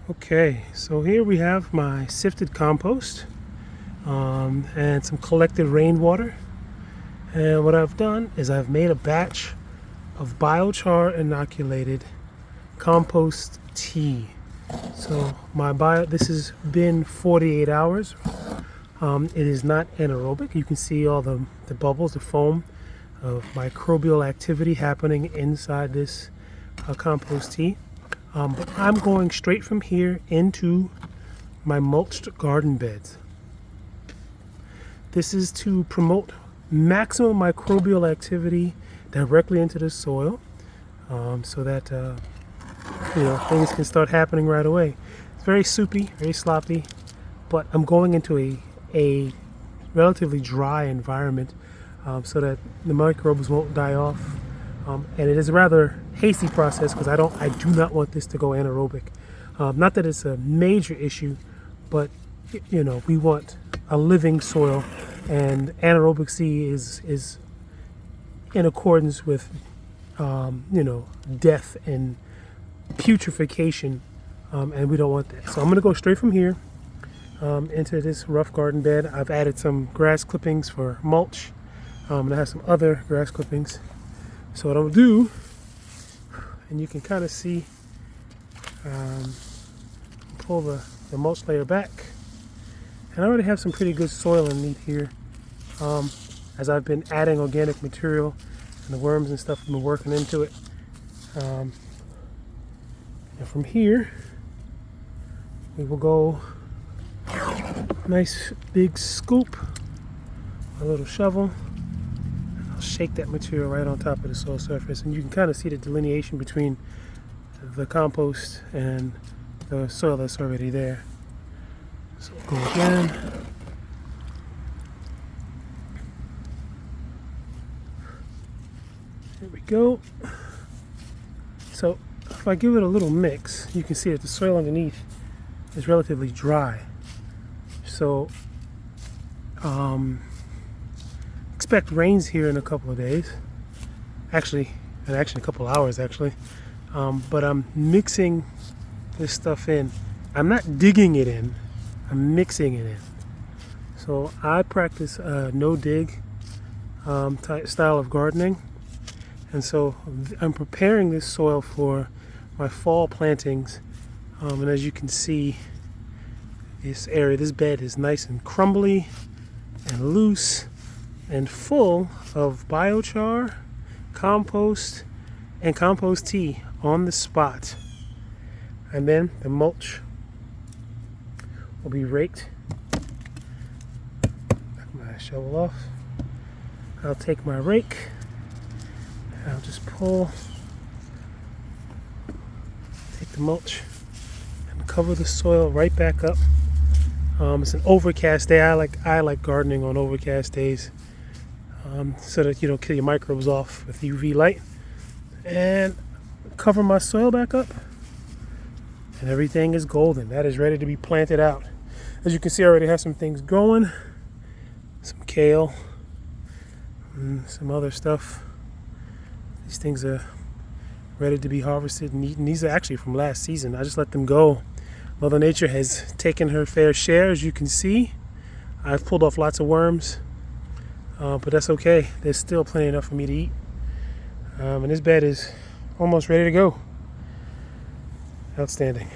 Okay, so here we have my sifted compost and some collected rainwater. And what I've done is I've made a batch of biochar inoculated compost tea. So this has been 48 hours. It is not anaerobic. You can see all the bubbles, the foam of microbial activity happening inside this compost tea. But I'm going straight from here into my mulched garden beds. This is to promote maximum microbial activity directly into the soil, so that things can start happening right away. It's very soupy, very sloppy, but I'm going into a relatively dry environment, so that the microbes won't die off. And it is a rather hasty process because I do not want this to go anaerobic. Not that it's a major issue, but we want a living soil, and anaerobic C is in accordance with death and putrefaction, and we don't want that. So I'm going to go straight from here into this rough garden bed. I've added some grass clippings for mulch, and I have some other grass clippings. So what I'll do, and you can kind of see, pull the mulch layer back, and I already have some pretty good soil underneath here, as I've been adding organic material, and the worms and stuff have been working into it. And from here, we will go nice big scoop, a little shovel. I'll shake that material right on top of the soil surface, and you can kind of see the delineation between the compost and the soil that's already there. So we'll go again. There we go. So if I give it a little mix, you can see that the soil underneath is relatively dry. So expect rains here in a couple of days. Actually a couple hours actually. But I'm mixing this stuff in. I'm not digging it in, I'm mixing it in. So I practice no dig type style of gardening, and so I'm preparing this soil for my fall plantings. And as you can see, this bed is nice and crumbly and loose and full of biochar, compost, and compost tea on the spot. And then the mulch will be raked. Knock my shovel off. I'll take my rake and I'll just take the mulch and cover the soil right back up. It's an overcast day. I like gardening on overcast days, so that you don't kill your microbes off with UV light. And cover my soil back up, and everything is golden. That is ready to be planted out. As you can see, I already have some things growing, some kale and some other stuff. These things are ready to be harvested and eaten. These are actually from last season. I just let them go. Mother Nature has taken her fair share, as you can see. I've pulled off lots of worms, but that's okay. There's still plenty enough for me to eat. And this bed is almost ready to go. Outstanding.